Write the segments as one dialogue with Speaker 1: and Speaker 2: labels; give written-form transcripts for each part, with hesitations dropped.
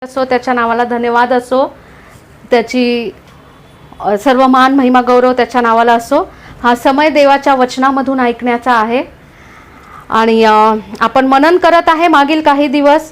Speaker 1: असो, त्याच्या नावाला धन्यवाद असो, त्याची सर्व मान महिमा गौरव त्याच्या नावाला असो। हा समय देवाच्या वचनामधून ऐकण्याचा आहे आणि आपण मनन करत आहे मागील काही दिवस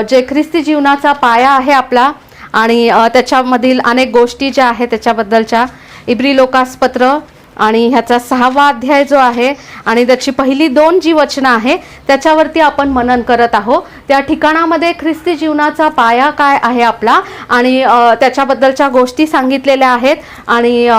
Speaker 1: जे ख्रिस्ती जीवनाचा पाया आहे आपला आणि त्याच्यामधील अनेक गोष्टी ज्या आहेत त्याच्याबद्दलच्या इब्री लोकासपत्र आणि ह्याचा 6वा अध्याय जो आहे आणि त्याची पहिली 2 जी वचनं आहे त्याच्यावरती आपण मनन करत आहोत। त्या ठिकाणामध्ये ख्रिस्ती जीवनाचा पाया काय आहे आपला आणि त्याच्याबद्दलच्या गोष्टी सांगितलेल्या आहेत आणि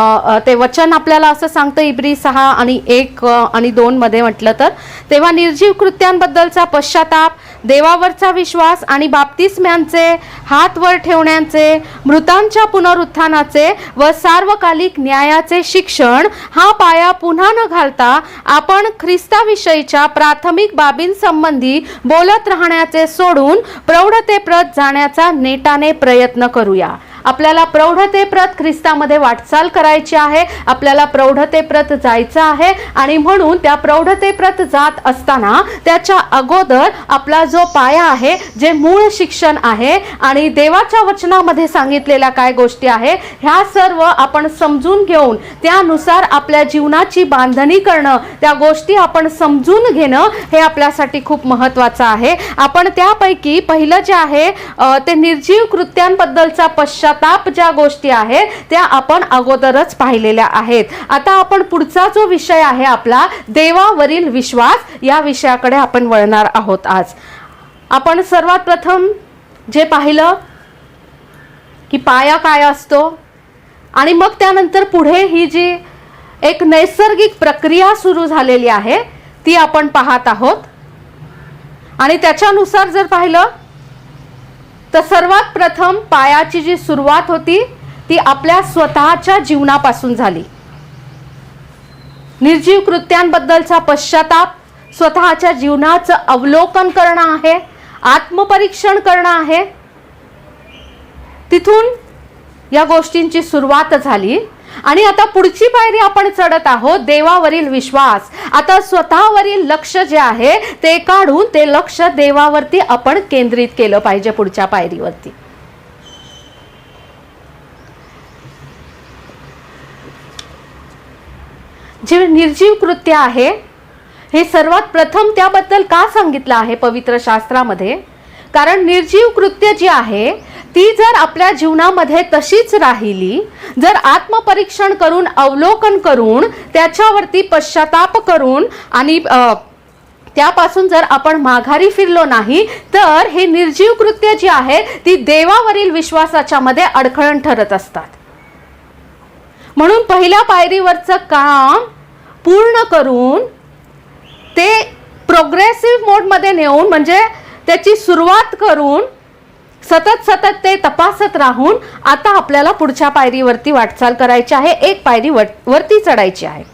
Speaker 1: ते वचन आपल्याला असं सांगतं इब्री 6 आणि 1 आणि 2 मध्ये म्हटलं तर, तेव्हा निर्जीव कृत्यांबद्दलचा पश्चाताप, देवावरचा विश्वास आणि बाप्तिस्म्यांचे, हात वर ठेवण्याचे, मृतांच्या पुनरुत्थानाचे व सार्वकालिक न्यायाचे शिक्षण हा पाया पुन्हा न घालता आपण ख्रिस्ताविषयीच्या प्राथमिक बाबींसंबंधी बोलत राहण्याचे सोडून प्रौढतेप्रत जाण्याचा नेटाने प्रयत्न करूया। आपल्याला प्रौढतेप्रत ख्रिस्तामध्ये वाटचाल करायची आहे, आपल्याला प्रौढतेप्रत जायचं आहे आणि म्हणून त्या प्रौढतेप्रत जात असताना त्याच्या अगोदर आपला जो पाया आहे, जे मूळ शिक्षण आहे आणि देवाच्या वचनामध्ये सांगितलेल्या काय गोष्टी आहे ह्या सर्व आपण समजून घेऊन त्यानुसार आपल्या जीवनाची बांधणी करणं, त्या गोष्टी आपण समजून घेणं हे आपल्यासाठी खूप महत्त्वाचं आहे। आपण त्यापैकी पहिलं जे आहे ते निर्जीव कृत्यांबद्दलचा पश्चाताप ज्या गोष्टी आहेत त्या आपण अगोदरच पाहिलेल्या आहेत। आता आपण पुढचा जो विषय आहे आपला देवावरील विश्वास या विषयाकडे आपण वळणार आहोत। आज आपण सर्वात प्रथम जे पाहिलं की पाया काय असतो आणि मग त्यानंतर पुढे ही जी एक नैसर्गिक प्रक्रिया सुरू झालेली आहे ती आपण पाहत आहोत आणि त्याच्यानुसार जर पाहिलं तर सर्वात प्रथम पायाची जी सुरुवात होती ती आपल्या स्वतःच्या जीवनापासून झाली। निर्जीव कृत्यांबद्दलचा पश्चाताप, स्वतःच्या जीवनाचं अवलोकन करणं आहे, आत्मपरीक्षण करणं आहे, तिथून या गोष्टींची सुरुवात झाली आणि आता पुढची पायरी आपण चढत आहोत देवावरील विश्वास। आता स्वतःवरील लक्ष जे आहे ते काढून ते लक्ष देवावरती आपण केंद्रित केलं पाहिजे पुढच्या पायरीवरती। जे निर्जीव कृत्य आहे हे सर्वात प्रथम त्याबद्दल का सांगितलं आहे पवित्र शास्त्रामध्ये, कारण निर्जीव कृत्य जी आहे ती जर आपल्या जीवनामध्ये तशीच राहिली, जर आत्मपरीक्षण करून अवलोकन करून त्याच्यावरती पश्चाताप करून आणि त्यापासून जर आपण माघारी फिरलो नाही तर हे निर्जीव कृत्य जी आहे ती देवावरील विश्वासाच्या मध्ये अडखळण ठरत असतात। म्हणून पहिल्या पायरीवरचं काम पूर्ण करून ते प्रोग्रेसिव्ह मोड मध्ये नेऊन म्हणजे त्याची सुरुवात करून सतत ते तपासत राहून आता आपल्याला पुढच्या पायरीवरती वाटचाल करायची आहे, एक पायरी वरती चढायची आहे।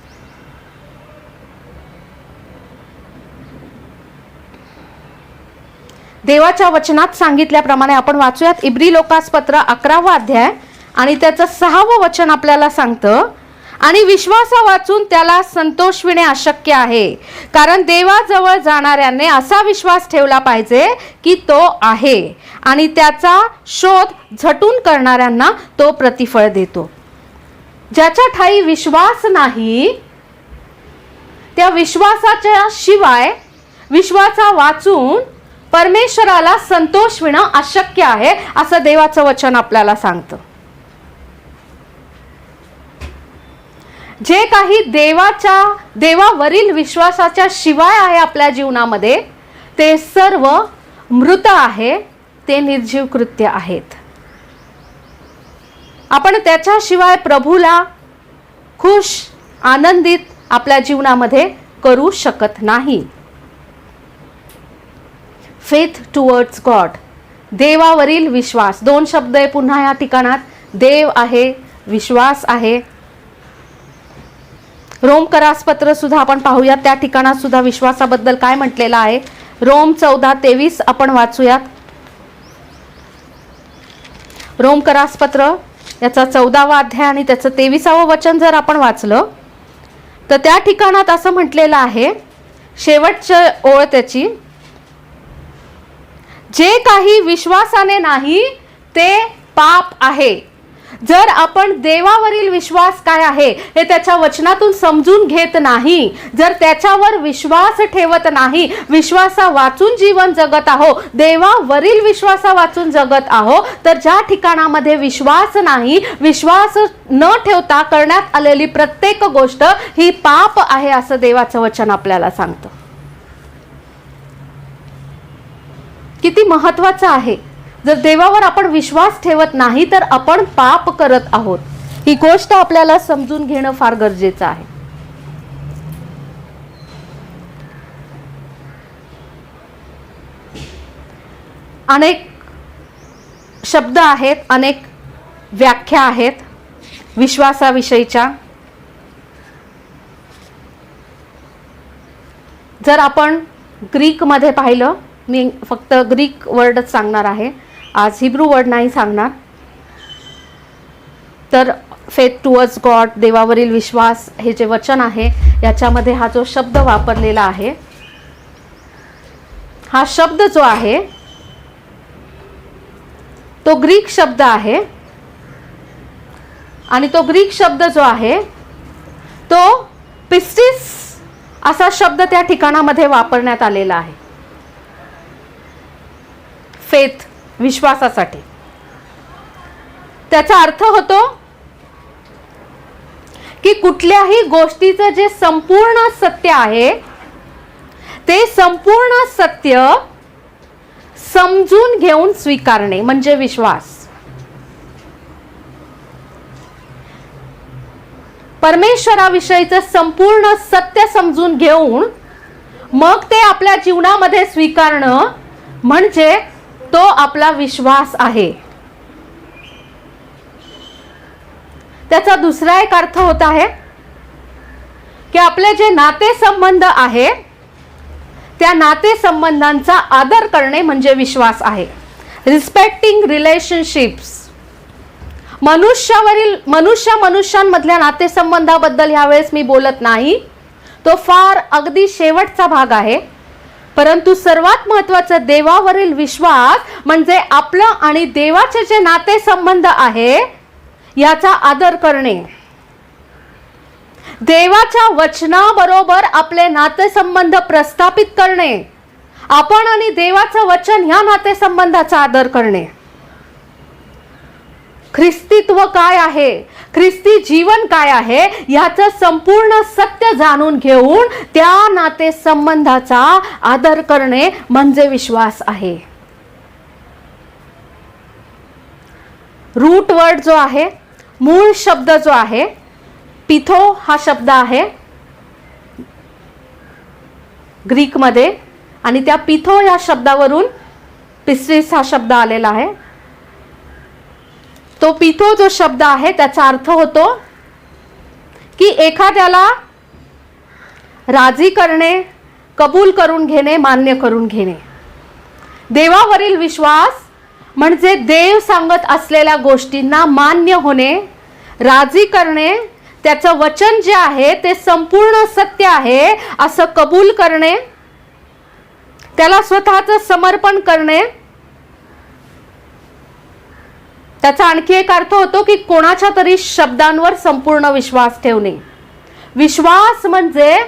Speaker 1: देवाच्या वचनात सांगितल्याप्रमाणे आपण वाचूयात इब्री लोकासपत्र 11वा अध्याय आणि त्याचं 6वं वचन आपल्याला सांगतं, आणि विश्वासा वाचून त्याला संतोषविणे अशक्य आहे, कारण देवाजवळ जाणाऱ्यांनी असा विश्वास ठेवला पाहिजे की तो आहे आणि त्याचा शोध झटून करणाऱ्यांना तो प्रतिफळ देतो। ज्याच्या ठाई विश्वास नाही त्या विश्वासाच्या शिवाय विश्वासा वाचून परमेश्वराला संतोषविणं अशक्य आहे असं देवाचं वचन आपल्याला सांगतं। जे काही देवावरील विश्वासाच्या शिवाय आहे आपल्या जीवनामध्ये ते सर्व मृत आहे, ते निर्जीव कृत्य आहेत। आपण त्याच्याशिवाय प्रभूला खुश आनंदित आपल्या जीवनामध्ये करू शकत नाही। फेथ टुवर्ड्स गॉड, देवावरील विश्वास, 2 शब्द आहे पुन्हा या ठिकाणात, देव आहे, विश्वास आहे। रोमकरासपत्र सुद्धा आपण पाहूयात, त्या ठिकाणात सुद्धा विश्वासाबद्दल काय म्हटलेलं आहे। रोम 14:23 आपण वाचूयात। रोमकरासपत्र याचा 14वा अध्याय आणि त्याचं 23वं वचन जर आपण वाचलं तर त्या ठिकाणात असं म्हटलेलं आहे, शेवटची ओळ त्याची, जे काही विश्वासाने नाही ते पाप आहे. जर आपण देवावरील विश्वास काय आहे हे त्याच्या वचनातून समजून घेत नाही, जर त्याच्यावर विश्वास ठेवत नाही, विश्वासा वाचून जीवन जगत आहो, देवावरील विश्वासा वाचून जगत आहो, तर ज्या ठिकाणामध्ये विश्वास नाही, विश्वास न ठेवता करण्यात आलेली प्रत्येक गोष्ट ही पाप आहे असं देवाचं वचन आपल्याला सांगतं. किती महत्वाचं आहे. जर देवावर आपण विश्वास ठेवत नाही तर आपण पाप करत आहोत. ही गोष्ट आपल्याला समजून घेणं फार गरजेचं आहे. अनेक शब्द आहेत, अनेक व्याख्या आहेत विश्वासाविषयीच्या. जर आपण ग्रीकमध्ये पाहिलं, मी फक्त ग्रीक वर्डच सांगणार आहे आज, हिब्रू वर्ड नाही सांगणार. तर फेथ टुवर्ड्स गॉड, देवावरील विश्वास हे जे वचन आहे याच्यामध्ये हा जो शब्द वापरलेला आहे, हा शब्द जो आहे तो ग्रीक शब्द आहे. आणि तो ग्रीक शब्द जो आहे तो पिस्टिस असा शब्द त्या ठिकाणामध्ये वापरण्यात आलेला आहे. फेथ, विश्वासासाठी. त्याचा अर्थ होतो की कुठल्याही गोष्टीचं जे संपूर्ण सत्य आहे ते संपूर्ण सत्य समजून घेऊन स्वीकारणे म्हणजे विश्वास. परमेश्वराविषयीचं संपूर्ण सत्य समजून घेऊन मग ते आपल्या जीवनामध्ये स्वीकारणं म्हणजे तो आपला विश्वास आहे. त्याचा दुसरा एक अर्थ होत आहे की आपले जे नातेसंबंध आहे त्या नातेसंबंधांचा आदर करणे म्हणजे विश्वास आहे. Respecting relationships. मनुष्यांमधल्या नातेसंबंधाबद्दल यावेळेस मी बोलत नाही, तो फार अगदी शेवटचा भाग आहे. परंतु सर्वात महत्त्वाचं देवावरील विश्वास म्हणजे आपलं आणि देवाचे जे नातेसंबंध आहे याचा आदर करणे. देवाच्या वचनाबरोबर आपले नातेसंबंध प्रस्थापित करणे, आपण आणि देवाचं वचन ह्या नातेसंबंधाचा आदर करणे. ख्रिस्तीत्व काय आहे, ख्रिस्ती जीवन काय आहे याचं संपूर्ण सत्य जाणून घेऊन त्या नातेसंबंधाचा आदर करणे म्हणजे विश्वास आहे. रूट वर्ड जो आहे, मूळ शब्द जो आहे, पिथो हा शब्द आहे ग्रीकमध्ये, आणि त्या पिथो या शब्दावरून पिस्टिस हा शब्द आलेला आहे. तो पिथो जो शब्द आहे त्याचा अर्थ होतो की एखाद्याला राजी करणे, कबूल करून घेणे, मान्य करून घेणे. देवावरील विश्वास म्हणजे देव सांगत असलेल्या गोष्टींना मान्य होणे, राजी करणे, त्याचं वचन जे आहे ते संपूर्ण सत्य आहे असं कबूल करणे, त्याला स्वतःचं समर्पण करणे. त्याचा आणखी एक अर्थ होतो की कोणाच्या तरी शब्दांवर संपूर्ण विश्वास ठेवणे. विश्वास म्हणजे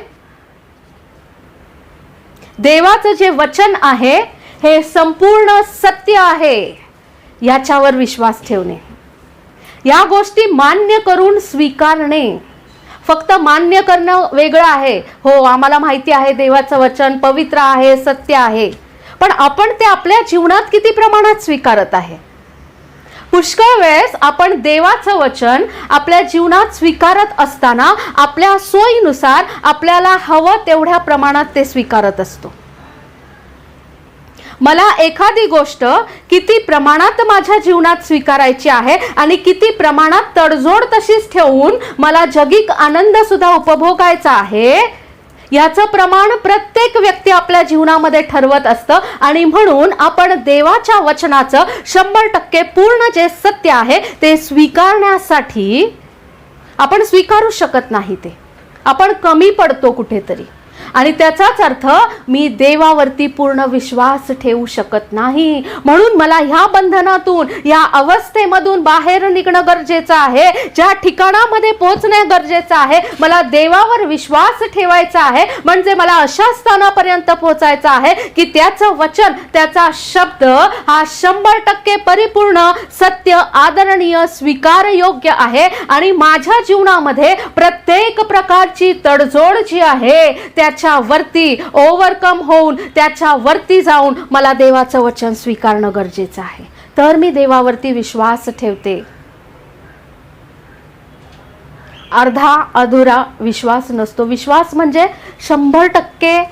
Speaker 1: देवाचं जे वचन आहे हे संपूर्ण सत्य आहे याच्यावर विश्वास ठेवणे. या गोष्टी मान्य करून स्वीकारणे. फक्त मान्य करणं वेगळं आहे. हो, आम्हाला माहिती आहे देवाचं वचन पवित्र आहे, सत्य आहे, पण आपण ते आपल्या जीवनात किती प्रमाणात स्वीकारत आहे. पुष्कळ वेळेस आपण देवाचं वचन आपल्या जीवनात स्वीकारत असताना आपल्या सोयीनुसार आपल्याला हवं तेवढ्या प्रमाणात ते स्वीकारत असतो. मला एखादी गोष्ट किती प्रमाणात माझ्या जीवनात स्वीकारायची आहे आणि किती प्रमाणात तडजोड तशीच ठेवून मला जगिक आनंद सुद्धा उपभोगायचा आहे याचं प्रमाण प्रत्येक व्यक्ती आपल्या जीवनामध्ये ठरवत असतं. आणि म्हणून आपण देवाच्या वचनाचं 100% पूर्ण जे सत्य आहे ते स्वीकारण्यासाठी आपण स्वीकारू शकत नाही. ते आपण कमी पडतो कुठेतरी. आणि त्याचाच अर्थ मी देवावरती पूर्ण विश्वास ठेवू शकत नाही. म्हणून मला ह्या बंधनातून, या अवस्थेमधून बाहेर निघणं गरजेचं आहे. ज्या ठिकाणामध्ये पोहोचणं गरजेचं आहे, मला देवावर विश्वास ठेवायचा आहे. म्हणजे मला अशा स्थानापर्यंत पोहोचायचं आहे की त्याचं वचन, त्याचा शब्द हा 100% परिपूर्ण, सत्य, आदरणीय, स्वीकार योग्य आहे. आणि माझ्या जीवनामध्ये प्रत्येक प्रकारची तडजोड जी आहे त्याच्यावरती ओव्हरकम होऊन, त्याच्यावरती जाऊन मला देवाचं वचन स्वीकारणं गरजेचं आहे. तर मी देवावरती विश्वास ठेवते. अर्धा अधुरा विश्वास नसतो. विश्वास म्हणजे 100%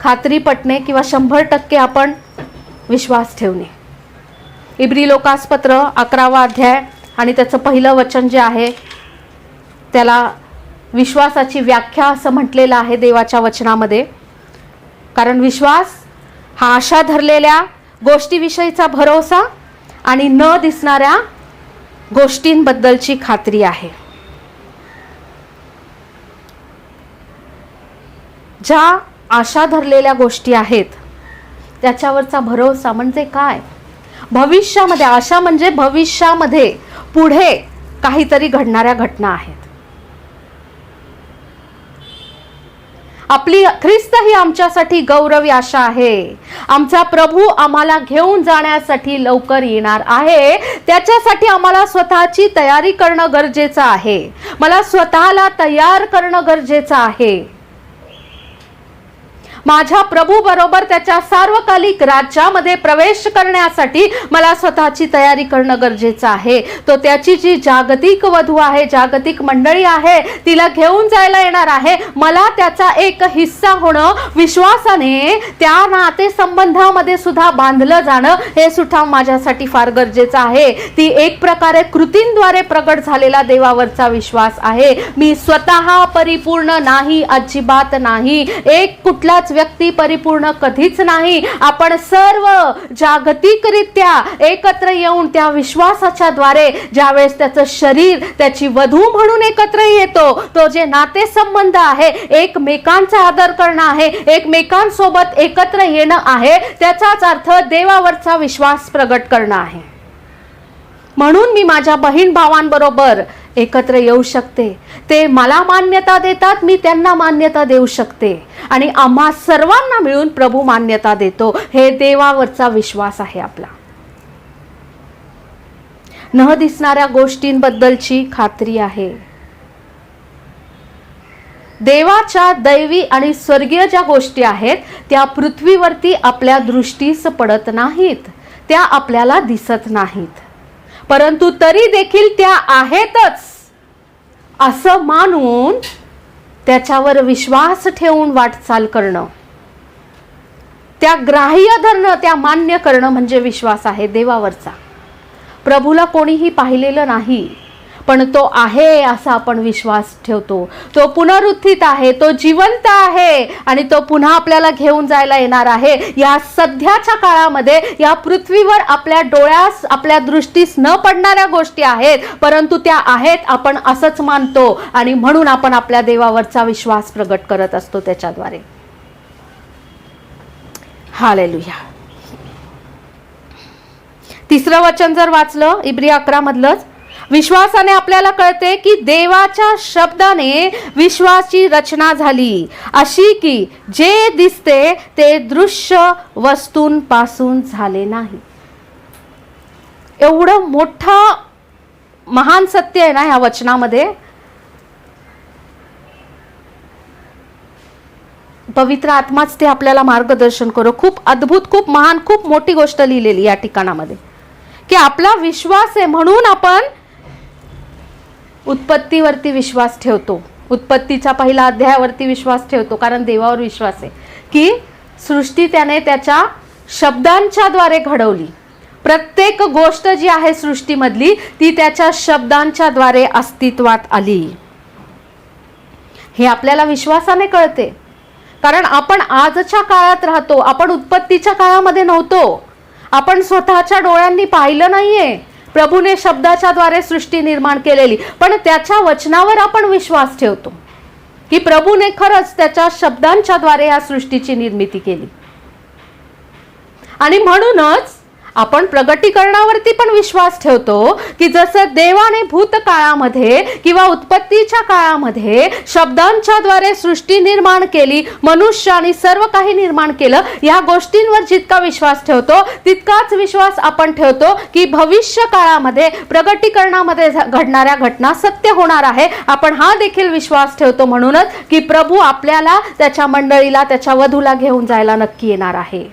Speaker 1: खात्री पटणे किंवा 100% आपण विश्वास ठेवणे. इब्री लोकासपत्र 11वा अध्याय आणि त्याचं पहिलं वचन जे आहे त्याला विश्वासाची व्याख्या असं म्हटलेलं आहे देवाच्या वचनामध्ये. कारण विश्वास हा आशा धरलेल्या गोष्टीविषयीचा भरोसा आणि न दिसणाऱ्या गोष्टींबद्दलची खात्री आहे. ज्या आशा धरलेल्या गोष्टी आहेत त्याच्यावरचा भरोसा म्हणजे काय? भविष्यामध्ये, आशा म्हणजे भविष्यामध्ये पुढे काहीतरी घडणाऱ्या घटना आहेत. आपली ख्रिस्त ही आमच्यासाठी गौरवी आशा आहे. आमचा प्रभू आम्हाला घेऊन जाण्यासाठी लवकर येणार आहे. त्याच्यासाठी आम्हाला स्वतःची तयारी करणं गरजेचं आहे. मला स्वतःला तयार करणं गरजेचं आहे. माझ्या प्रभू बरोबर त्याच्या सार्वकालिक राज्यामध्ये प्रवेश करण्यासाठी मला स्वतःची तयारी करणं गरजेचं आहे. तो त्याची जी जागतिक वधू आहे, जागतिक मंडळी आहे, तिला घेऊन जायला येणार आहे. मला त्याचा एक हिस्सा होणं, विश्वासाने त्या नातेसंबंधामध्ये सुद्धा बांधलं जाणं, हे सुद्धा माझ्यासाठी फार गरजेचं आहे. ती एक प्रकारे कृतींद्वारे प्रगट झालेला देवावरचा विश्वास आहे. मी स्वतः परिपूर्ण नाही, अजिबात नाही. एक कुठलाच व्यक्ती परिपूर्ण कधीच नाही. आपण सर्व जागतिकरित्या एकत्र येऊन त्या विश्वासाच्या द्वारे ज्यावेळेस त्याचं शरीर, त्याची वधू म्हणून एकत्र येतो, तो जे नातेसंबंध आहे, एकमेकांचा आदर करणं आहे, एकमेकांसोबत एकत्र येणं आहे, त्याचाच अर्थ देवावरचा विश्वास प्रगट करणं आहे. म्हणून मी माझ्या बहीण भावांबरोबर एकत्र येऊ शकते. ते मला मान्यता देतात, मी त्यांना मान्यता देऊ शकते आणि आम्हा सर्वांना मिळून प्रभू मान्यता देतो. हे देवावरचा विश्वास आहे आपला. न दिसणाऱ्या गोष्टींबद्दलची खात्री आहे. देवाच्या दैवी आणि स्वर्गीय ज्या गोष्टी आहेत त्या पृथ्वीवरती आपल्या दृष्टीस पडत नाहीत, त्या आपल्याला दिसत नाहीत, परंतु तरी देखील त्या आहेतच असं मानून त्याच्यावर विश्वास ठेवून वाटचाल करणं, त्या ग्राह्य धरणं, त्या मान्य करणं म्हणजे विश्वास आहे देवावरचा. प्रभूला कोणीही पाहिलेलं नाही, पण तो आहे असा आपण विश्वास ठेवतो. तो पुनरुत्थित आहे, तो जिवंत आहे आणि तो पुन्हा आपल्याला घेऊन जायला येणार आहे. या सध्याच्या काळामध्ये या पृथ्वीवर आपल्या डोळ्यास, आपल्या दृष्टीस न पडणाऱ्या गोष्टी आहेत, परंतु त्या आहेत, आपण असंच मानतो आणि म्हणून आपण आपल्या देवावरचा विश्वास प्रगट करत असतो त्याच्याद्वारे. हालेलुया. तिसरं वचन जर वाचलं इब्री 11 मधलंच, विश्वासाने आपल्याला कळते की देवाच्या शब्दाने विश्वाची रचना झाली, अशी की जे दिसते ते दृश्य वस्तूंपासून झाले नाही. एवढं मोठं महान सत्य आहे ना ह्या वचनामध्ये. पवित्र आत्माच ते आपल्याला मार्गदर्शन करो. खूप अद्भुत, खूप महान, खूप मोठी गोष्ट लिहिलेली या ठिकाणामध्ये की आपला विश्वास आहे म्हणून आपण उत्पत्तीवरती विश्वास ठेवतो. उत्पत्तीच्या पहिल्या अध्यायावरती विश्वास ठेवतो कारण देवावर विश्वास आहे की सृष्टी त्याने त्याच्या शब्दांच्या द्वारे घडवली. प्रत्येक गोष्ट जी आहे सृष्टीमधली ती त्याच्या शब्दांच्या द्वारे अस्तित्वात आली. हे आपल्याला विश्वासाने कळते कारण आपण आजच्या काळात राहतो. आपण उत्पत्तीच्या काळामध्ये नव्हतो. आपण स्वतःच्या डोळ्यांनी पाहिलं नाहीये. प्रभूने शब्दाच्या द्वारे सृष्टी निर्माण केलेली, पण त्याच्या वचनावर आपण विश्वास ठेवतो. की प्रभूने खरंच त्याच्या शब्दांच्या द्वारे या सृष्टीची निर्मिती केली. आणि म्हणूनच आपण प्रगटीकरणावरती पण विश्वास ठेवतो की जसं देवाने भूतकाळामध्ये किंवा उत्पत्तीच्या काळामध्ये शब्दांच्या द्वारे सृष्टी निर्माण केली, मनुष्य आणि सर्व काही निर्माण केलं, या गोष्टींवर जितका विश्वास ठेवतो तितकाच विश्वास आपण ठेवतो की भविष्य काळामध्ये प्रगटीकरणामध्ये घडणाऱ्या घटना सत्य होणार आहे. आपण हा देखील विश्वास ठेवतो म्हणूनच की प्रभू आपल्याला, त्याच्या मंडळीला, त्याच्या वधूला घेऊन जायला नक्की येणार आहे.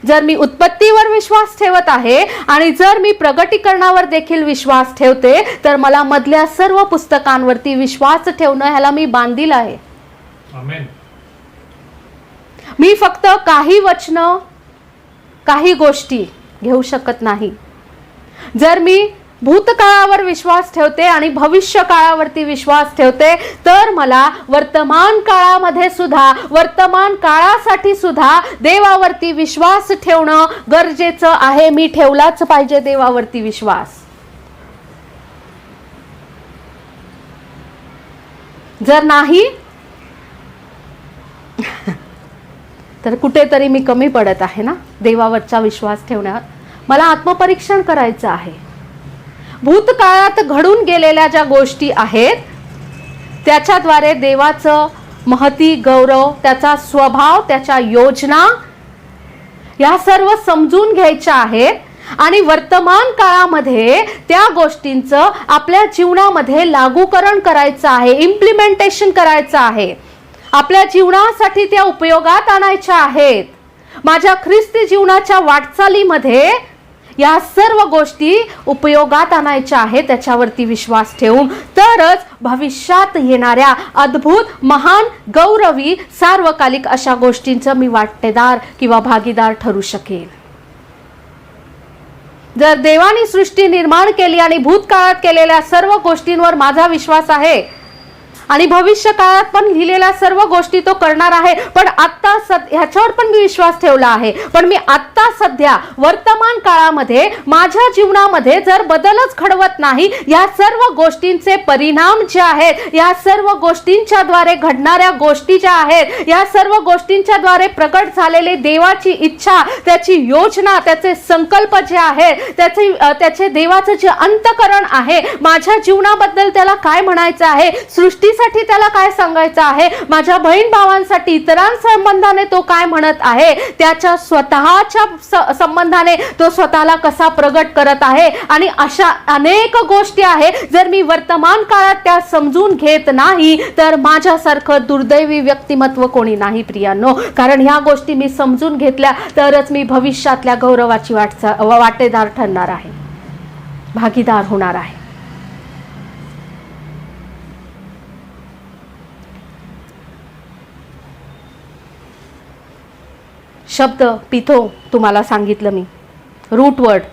Speaker 1: जर मी उत्पत्तीवर विश्वास ठेवत आहे आणि जर मी प्रगटीकरणावर देखील विश्वास ठेवते तर मला मधल्या सर्व पुस्तकांवरती विश्वास ठेवणं ह्याला मी बांधील आहे.
Speaker 2: आमेन.
Speaker 1: मी फक्त काही वचनं, काही गोष्टी घेऊ शकत नाही. जर मी भूतकाळावर विश्वास ठेवते आणि भविष्य काळावरती विश्वास ठेवते तर मला वर्तमान काळामध्ये सुद्धा, वर्तमान काळासाठी सुद्धा देवावरती विश्वास ठेवणं गरजेचं आहे. मी ठेवलाच पाहिजे देवावरती विश्वास. जर नाही तर कुठेतरी मी कमी पडत आहे ना देवावरचा विश्वास ठेवण्यात. मला आत्मपरीक्षण करायचं आहे. भूतकाळात घडून गेलेल्या ज्या गोष्टी आहेत त्याच्याद्वारे देवाचं महती, गौरव, त्याचा स्वभाव, त्याच्या योजना या सर्व समजून घ्यायच्या आहेत आणि वर्तमान काळामध्ये त्या गोष्टींचं आपल्या जीवनामध्ये लागूकरण करायचं आहे, इम्प्लिमेंटेशन करायचं आहे. आपल्या जीवनासाठी त्या उपयोगात आणायच्या आहेत. माझ्या ख्रिस्ती जीवनाच्या वाटचालीमध्ये या सर्व गोष्टी उपयोगात आणायच्या आहेत. त्याच्यावरती विश्वास ठेवून तरच भविष्यात येणाऱ्या अद्भुत, महान, गौरवी, सार्वकालिक अशा गोष्टींचं मी वाटेदार किंवा भागीदार ठरू शकेल. जर देवाने सृष्टी निर्माण केली आणि भूतकाळात केलेल्या सर्व गोष्टींवर माझा विश्वास आहे आणि भविष्य काळात पण लिहिलेल्या सर्व गोष्टी तो करणार आहे, पण आता ह्याच्यावर पण मी विश्वास ठेवला आहे, पण मी आता सध्या वर्तमान काळामध्ये माझ्या जीवनामध्ये जर बदलच घडवत नाही, या सर्व गोष्टींचे परिणाम जे आहेत, या सर्व गोष्टींच्या द्वारे घडणाऱ्या गोष्टी ज्या आहेत, या सर्व गोष्टींच्या द्वारे प्रकट झालेले देवाची इच्छा, त्याची योजना, त्याचे संकल्प जे आहेत, त्याचे देवाचं जे अंतःकरण आहे, माझ्या जीवनाबद्दल त्याला काय म्हणायचं आहे, सृष्टी साठी त्याला काय सांगायचं आहे, माझ्या बहीण भावांसाठी, इतरांसंबंधाने तो काय म्हणत आहे, त्याच्या स्वतःच्या संबंधाने तो स्वतःला कसा प्रगट करत आहे आणि अशा अनेक गोष्टी आहेत. जर मी वर्तमान काळात त्या समजून घेत नाही तर माझ्यासारखं दुर्दैवी व्यक्तिमत्व कोणी नाही प्रियांनो. कारण ह्या गोष्टी मी समजून घेतल्या तरच मी भविष्यातल्या गौरवाची वाटेदार ठरणार आहे, भागीदार होणार आहे. शब्द पिथो तुम्हाला सांगितलं मी, रूट वर्ड,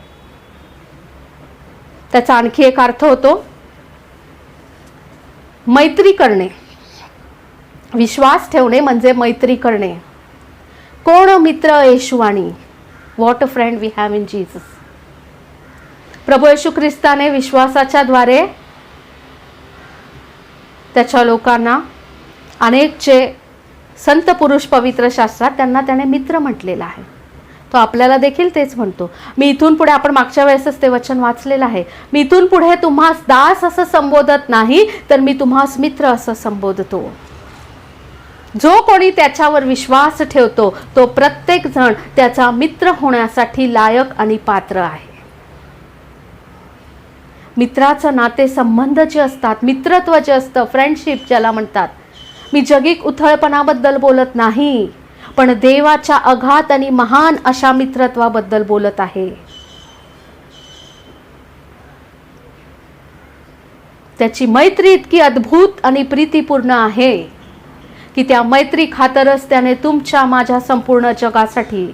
Speaker 1: त्याचा आणखी एक अर्थ होतो मैत्री करणे. विश्वास ठेवणे म्हणजे मैत्री करणे. कोण मित्र येशूवाणी, what a friend we have in Jesus. प्रभू येशू ख्रिस्ताने विश्वासाच्या द्वारे त्याच्या लोकांना, अनेक जे संत पुरुष पवित्र शास्त्रात त्यांना त्याने मित्र म्हटलेला आहे, तो आपल्याला देखील तेच म्हणतो. मी इथून पुढे, आपण मागच्या वेळेसच ते वचन वाचलेलं आहे, मी इथून पुढे तुम्हास दास असं संबोधत नाही तर मी तुम्हास मित्र असं संबोधतो. जो कोणी त्याच्यावर विश्वास ठेवतो तो प्रत्येक जण त्याचा मित्र होण्यासाठी लायक आणि पात्र आहे. मित्राचं नाते संबंध जे असतात, मित्रत्व जे असतं, फ्रेंडशिप ज्याला म्हणतात, मी जगिक उथळपणाबद्दल बोलत नाही, पण देवाच्या अगाध आणि महान अशा मित्रत्वाबद्दल बोलत आहे. त्याची मैत्री इतकी अद्भुत आणि प्रीतीपूर्ण आहे की त्या मैत्री खातरच त्याने तुमच्या माझ्या संपूर्ण जगासाठी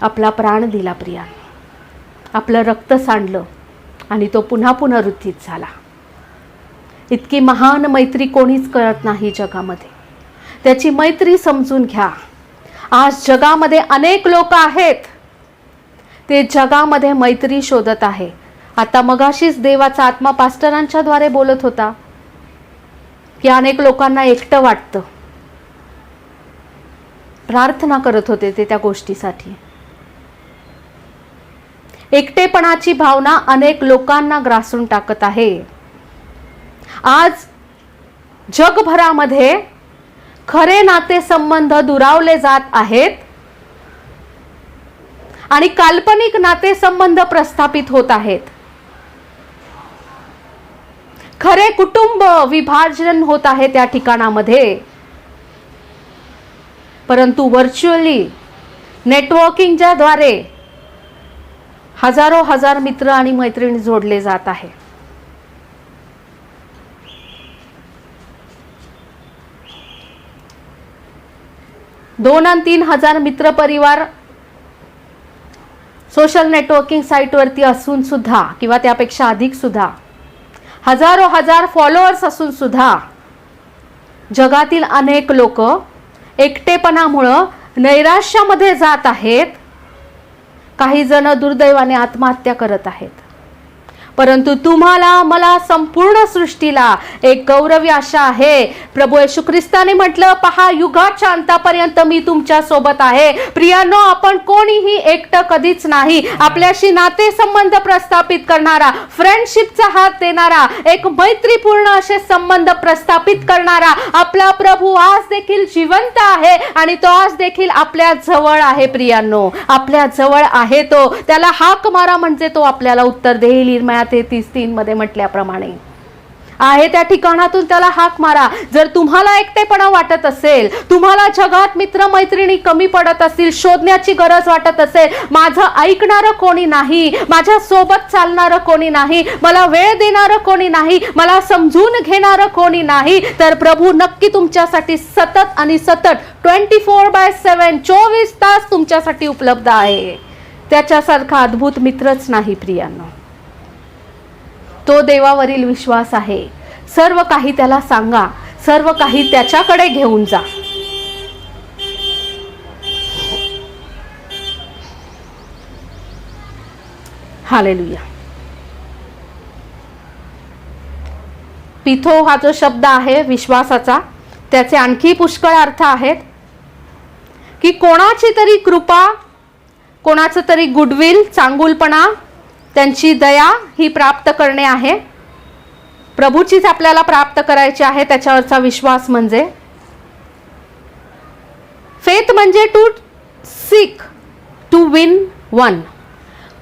Speaker 1: आपला प्राण दिला प्रिया, आपलं रक्त सांडलं आणि तो पुन्हा पुनरुत्थित झाला. इतकी महान मैत्री कोणीच करत नाही जगामध्ये. त्याची मैत्री समजून घ्या. आज जगामध्ये अनेक लोक आहेत, ते जगामध्ये मैत्री शोधत आहे. आता मगाशीच देवाचा आत्मा पास्टरांच्या द्वारे बोलत होता की अनेक लोकांना एकटं वाटतं. प्रार्थना करत होते ते त्या गोष्टीसाठी. एकटेपणाची भावना अनेक लोकांना ग्रासून टाकत आहे. आज जगभरामध्ये खरे नातेसंबंध दुरावले जात आहेत आणि काल्पनिक नातेसंबंध प्रस्थापित होत आहेत. खरे कुटुंब विभाजन होत आहे त्या ठिकाणामध्ये. परंतु व्हर्च्युअली नेटवर्किंगच्या द्वारे हजार मित्र आणि मैत्रिणी जोडले जात आहे. दोन आणि 3,000 मित्र परिवार सोशल नेटवर्किंग साईटवरती असून सुद्धा किंवा त्यापेक्षा अधिक सुद्धा हजार फॉलोअर्स असून सुद्धा जगातील अनेक लोक एकटेपणामुळे नैराश्यामध्ये जात आहेत. काही जण दुर्दैवाने आत्महत्या करत आहेत. परंतु तुम्हाला मला संपूर्ण सृष्टीला एक गौरवी आशा आहे. प्रभू येशू ख्रिस्ताने म्हटलं, पहा युगाच्या अंतापर्यंत मी तुमच्या सोबत आहे. प्रियांनो, आपण कोणीही एकटं कधीच नाही. आपल्याशी नातेसंबंध प्रस्थापित करणारा, फ्रेंडशिपचा हात देणारा, एक मैत्रीपूर्ण असे संबंध प्रस्थापित करणारा आपला प्रभू आज देखील जिवंत आहे आणि तो आज देखील आपल्या जवळ आहे. प्रियांनो, आपल्या जवळ आहे तो. त्याला हाक मारा म्हणजे तो आपल्याला उत्तर देईल. इर्मया 33:3 मध्ये म्हटल्याप्रमाणे आहे त्या ठिकाणातून त्याला हाक मारा. जर तुम्हाला एकटेपणा वाटत असेल, तुम्हाला जगात मित्र मैत्रिणी कमी पडत असतील, शोधण्याची गरज वाटत असेल, माझं ऐकणारं कोणी नाही, माझ्या सोबत चालणारं कोणी नाही, मला वेळ देणारं कोणी नाही, मला समजून घेणारं कोणी नाही, तर प्रभू नक्की तुमच्यासाठी सतत आणि सतत 24/7 24 तास तुमच्यासाठी उपलब्ध आहे. त्याच्यासारखा अद्भुत मित्रच नाही प्रियांनो. तो देवावरील विश्वास आहे. सर्व काही त्याला सांगा, सर्व काही त्याच्याकडे घेऊन जा. हालेलुया. पिथो हा जो शब्द आहे विश्वासाचा, त्याचे आणखी पुष्कळ अर्थ आहेत. की कोणाची तरी कृपा, कोणाचं तरी गुडविल, चांगुलपणा, त्यांची दया ही प्राप्त करणे आहे. प्रभूचीच आपल्याला प्राप्त करायची आहे. त्याच्यावरचा विश्वास म्हणजे फेथ म्हणजे to seek to win one.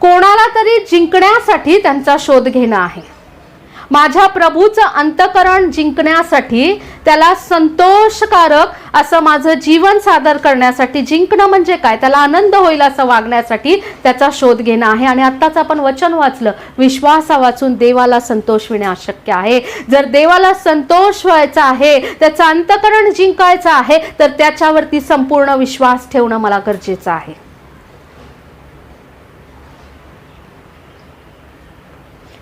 Speaker 1: कोणाला तरी जिंकण्यासाठी त्यांचा शोध घेणं आहे. माझ्या प्रभूचं अंतःकरण जिंकण्यासाठी, त्याला संतोषकारक असं माझं जीवन सादर करण्यासाठी, जिंकणं म्हणजे काय, त्याला आनंद होईल असं वागण्यासाठी त्याचा शोध घेणं आहे. आणि आत्ताच आपण वचन वाचलं, विश्वासा वाचून देवाला संतोष होणे अशक्य आहे. जर देवाला संतोष व्हायचा आहे, त्याचं अंतःकरण जिंकायचं आहे, तर त्याच्यावरती संपूर्ण विश्वास ठेवणं मला गरजेचं आहे.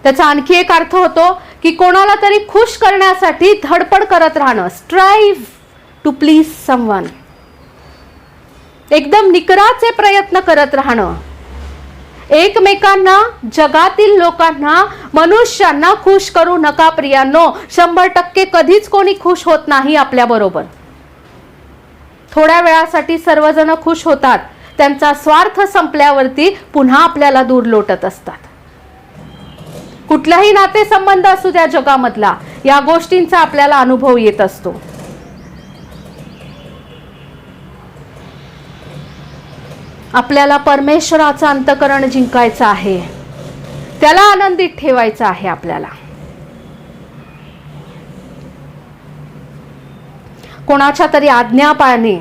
Speaker 1: त्याचा आणखी एक अर्थ होतो की कोणाला तरी खुश करण्यासाठी धडपड करत राहणं, स्ट्राइव्ह टू प्लीज समवन. एकदम निकराचे प्रयत्न करत राहणं. एकमेकांना, जगातील लोकांना, मनुष्यांना खुश करू नका प्रियांनो. 100% कधीच कोणी खुश होत नाही आपल्या बरोबर. थोड्या वेळासाठी सर्वजण खुश होतात, त्यांचा स्वार्थ संपल्यावरती पुन्हा आपल्याला दूर लोटत असतात. कुठलाही नातेसंबंध असू द्या जगामधला, या गोष्टींचा आपल्याला अनुभव येत असतो. आपल्याला परमेश्वराचं अंतःकरण जिंकायचं आहे, त्याला आनंदित ठेवायचं आहे. आपल्याला कोणाच्या तरी आज्ञा पाळणे,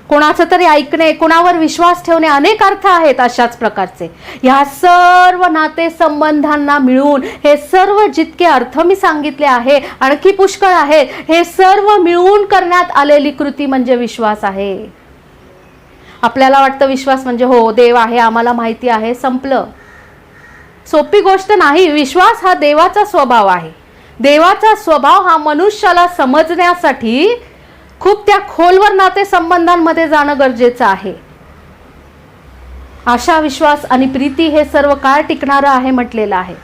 Speaker 1: कोणाचं तरी ऐकणे, कोणावर विश्वास ठेवणे, अनेक अर्थ आहेत अशाच प्रकारचे. या सर्व नातेसंबंधांना मिळून हे सर्व जितके अर्थ मी सांगितले आहे, आणखी पुष्कळ आहेत, हे सर्व मिळून करण्यात आलेली कृती म्हणजे विश्वास आहे. आपल्याला वाटतं विश्वास म्हणजे हो देव आहे, आम्हाला माहिती आहे, संपलं. सोपी गोष्ट नाही. विश्वास हा देवाचा स्वभाव आहे. देवाचा स्वभाव हा मनुष्याला समजण्यासाठी खूप त्या खोलवर नातेसंबंधांमध्ये जाणं गरजेचं आहे. आशा, विश्वास आणि प्रीती हे सर्व काळ टिकणारं आहे म्हटलेलं आहे,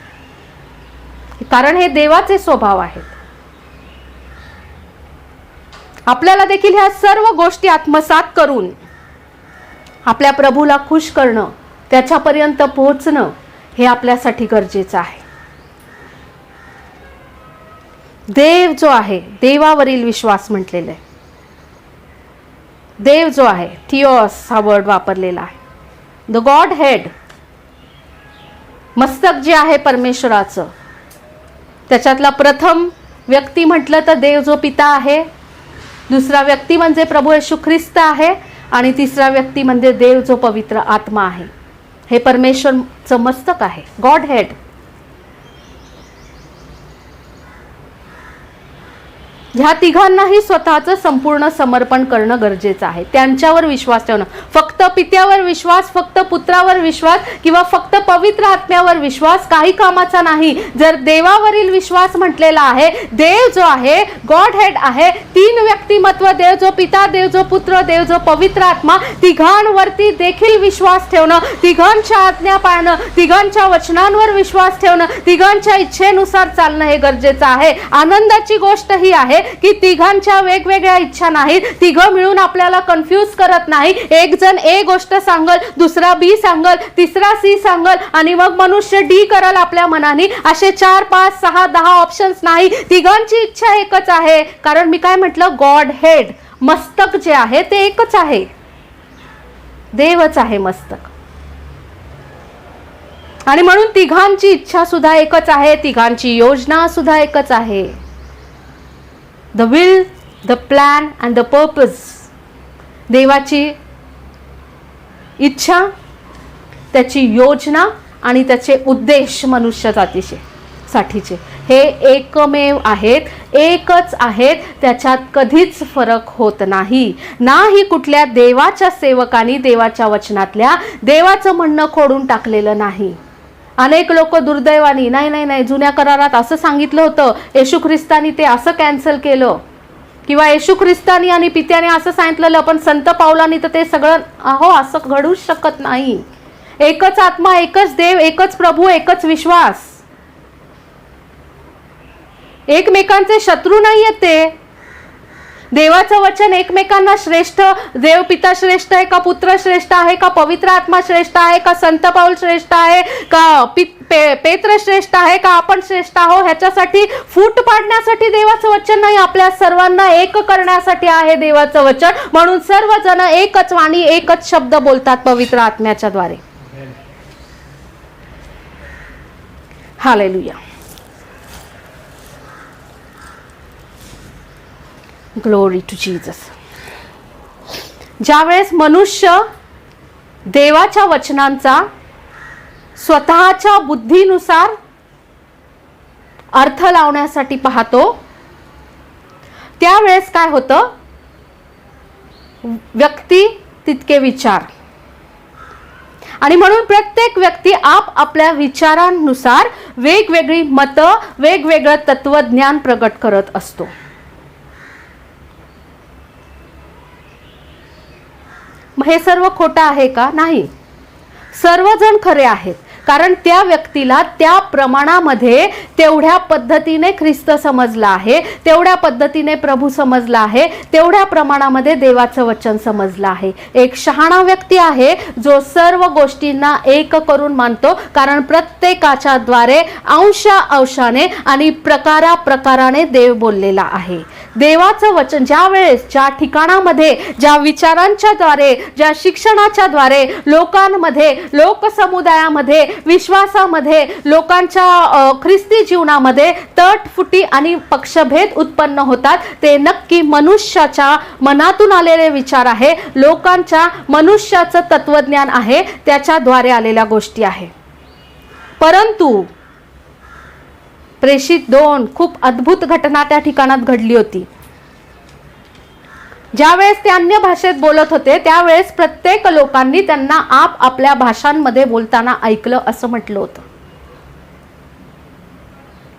Speaker 1: कारण हे देवाचे स्वभाव आहेत. आपल्याला देखील ह्या सर्व गोष्टी आत्मसात करून आपल्या प्रभूला खुश करणं, त्याच्यापर्यंत पोहोचणं हे आपल्यासाठी गरजेचं आहे. देव जो आहे, देवावरील विश्वास म्हटलेला आहे. देव जो आहे, थिओस हा वर्ड वापरलेला आहे. द गॉड हेड, मस्तक जे आहे परमेश्वराचं, त्याच्यातला प्रथम व्यक्ती म्हटलं तर देव जो पिता आहे, दुसरा व्यक्ती म्हणजे प्रभू येशू ख्रिस्त आहे, आणि तिसरा व्यक्ती म्हणजे देव जो पवित्र आत्मा आहे. हे परमेश्वरचं मस्तक आहे, गॉड हेड. ह्या तिघांनाही स्वतःचं संपूर्ण समर्पण करणं गरजेचं आहे. त्यांच्यावर विश्वास ठेवणं, फक्त पित्यावर विश्वास, फक्त पुत्रावर विश्वास किंवा फक्त पवित्र आत्म्यावर विश्वास काही कामाचा नाही. जर देवावरील विश्वास म्हटलेला आहे, देव जो आहे गॉड हेड आहे, तीन व्यक्तिमत्व, देव जो पिता, देव जो पुत्र, देव जो पवित्र आत्मा, तिघांवरती देखील विश्वास ठेवणं, तिघांच्या आज्ञा पाळणं, तिघांच्या वचनांवर विश्वास ठेवणं, तिघांच्या इच्छेनुसार चालणं हे गरजेचं आहे. आनंदाची गोष्ट ही आहे की तिघांच्या वेगवेगळ्या इच्छा नाहीत, तिघं मिळून आपल्याला कन्फ्यूज करत नाही. एक जण ए गोष्ट सांगल, दुसरा बी सांगल, तिसरा सी सांगल, आणि मग मनुष्य डी करल आपल्या मनाने. असे 4, 5, 6, 10 ऑप्शन्स नाही. तिघांची इच्छा एकच आहे. कारण मी काय म्हटलं, गॉड हेड, मस्तक जे आहे ते एकच आहे, देवच आहे मस्तक. आणि म्हणून तिघांची इच्छा सुद्धा एकच आहे, तिघांची योजना सुद्धा एकच आहे. The will, the plan and the purpose. देवाची इच्छा, त्याची योजना आणि त्याचे उद्देश मनुष्य जातीचे हे एकमेव आहेत, एकच आहेत. त्याच्यात कधीच फरक होत नाही. नाही कुठल्या देवाच्या सेवकांनी देवाच्या वचनातल्या देवाचं म्हणणं खोडून टाकलेलं नाही. अनेक लोक दुर्दैवानी नाही जुन्या करारात असं सांगितलं होतं, येशू ख्रिस्तानी ते असं कॅन्सल केलं, किंवा येशू ख्रिस्तानी आणि पित्याने असं सांगितलेलं, पण संत पावलांनी तर ते सगळं, अहो असं घडूच शकत नाही. एकच आत्मा, एकच देव, एकच प्रभू, एकच विश्वास. एकमेकांचे शत्रू नाही आहेत ते. देवाचं वचन एकमेकांना श्रेष्ठ, देव पिता श्रेष्ठ आहे का, पुत्र श्रेष्ठ आहे का, पवित्र आत्मा श्रेष्ठ आहे का, संत पाऊल श्रेष्ठ आहे का, पेत्र श्रेष्ठ आहे का, आपण श्रेष्ठ आहो, ह्याच्यासाठी फूट पाडण्यासाठी देवाचं वचन नाही, आपल्या सर्वांना एक करण्यासाठी आहे देवाचं वचन. म्हणून सर्वजण एकच वाणी, एकच शब्द बोलतात पवित्र आत्म्याच्या द्वारे. हालेलुया. Glory to Jesus. ज्यावेळेस मनुष्य देवाच्या वचनांचा स्वतःच्या बुद्धीनुसार अर्थ लावण्यासाठी पाहतो, त्यावेळेस काय होतं, व्यक्ती तितके विचार. आणि म्हणून प्रत्येक व्यक्ती आपल्या विचारांनुसार वेगवेगळी मतं, वेगवेगळं तत्वज्ञान प्रगट करत असतो. हे सर्व खोटं आहे का? नाही, सर्वजण खरे आहेत. कारण त्या व्यक्तीला त्या प्रमाणामध्ये तेवढ्या पद्धतीने ख्रिस्त समजला आहे, तेवढ्या पद्धतीने प्रभू समजला आहे, तेवढ्या प्रमाणामध्ये देवाचं वचन समजलं आहे. एक शहाणा व्यक्ती आहे जो सर्व गोष्टींना एक करून मानतो, कारण प्रत्येकाच्या द्वारे अंशाने आणि प्रकाराने देव बोललेला आहे. देवाचं वचन ज्या वेळेस, ज्या ठिकाणामध्ये, ज्या विचारांच्या द्वारे, ज्या शिक्षणाच्या द्वारे लोकांमध्ये, लोकसमुदायामध्ये, विश्वासामध्ये, लोकांच्या ख्रिस्ती जीवनामध्ये तटफुटी आणि पक्षभेद उत्पन्न होतात, ते नक्की मनुष्याच्या मनातून आलेले विचार आहे, लोकांच्या, मनुष्याचं तत्वज्ञान आहे, त्याच्याद्वारे आलेल्या गोष्टी आहे. परंतु प्रेषित 2 खूप अद्भुत घटना त्या ठिकाणात घडली होती. ज्यावेळेस ते अन्य भाषेत बोलत होते, त्यावेळेस प्रत्येक लोकांनी त्यांना आपल्या भाषांमध्ये बोलताना ऐकलं असं म्हटलं होतं.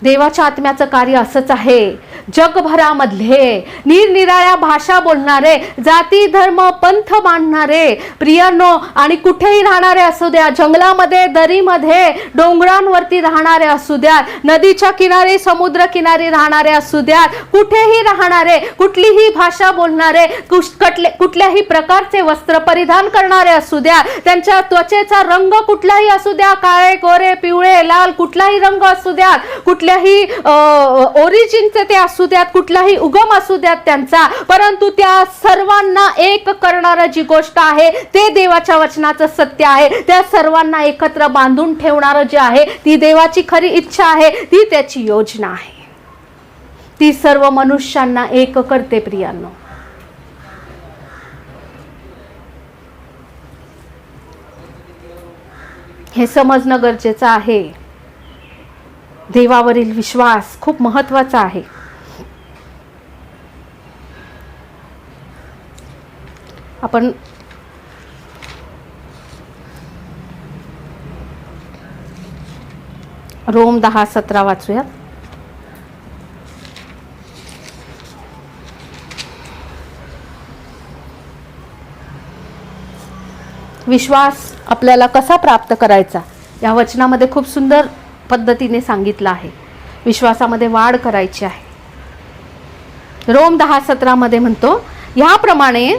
Speaker 1: देवाच्या आत्म्याचं कार्य असंच आहे. जगभरामधले निरनिराळ्या भाषा बोलणारे, जाती धर्म पंथ मानणारे प्रियांनो, आणि कुठेही राहणारे असू द्या, जंगलामध्ये दरीमध्ये डोंगरांवरती राहणारे असू द्या, नदीच्या किनारे समुद्र किनारी राहणारे असू द्या, कुठेही राहणारे, कुठलीही भाषा बोलणारे, कुठल्याही प्रकारचे वस्त्र परिधान करणारे असू द्या, त्यांच्या त्वचेचा रंग कुठलाही असू द्या, काळे गोरे पिवळे लाल कुठलाही रंग असू द्या, कुठल्याही ओरिजिनचे ते असू द्यात, कुठलाही उगम असू द्यात त्यांचा, परंतु त्या सर्वांना एक करणारं जी गोष्ट आहे ते देवाच्या वचनाचं सत्य आहे. त्या सर्वांना एकत्र बांधून ठेवणारं जे आहे ती देवाची खरी इच्छा आहे, ती त्याची योजना आहे. ती सर्व मनुष्यांना एक करते प्रियांनो. हे समजणं गरजेचं आहे. देवावरील विश्वास खूप महत्वाचा आहे. आपण रोम 10:17 वाचूयात. विश्वास आपल्याला कसा प्राप्त करायचा या वचनामध्ये खूप सुंदर पद्धतीने सांगितलं आहे. विश्वासामध्ये वाढ करायची आहे. रोम 10:17 मध्ये म्हणतो, ह्याप्रमाणे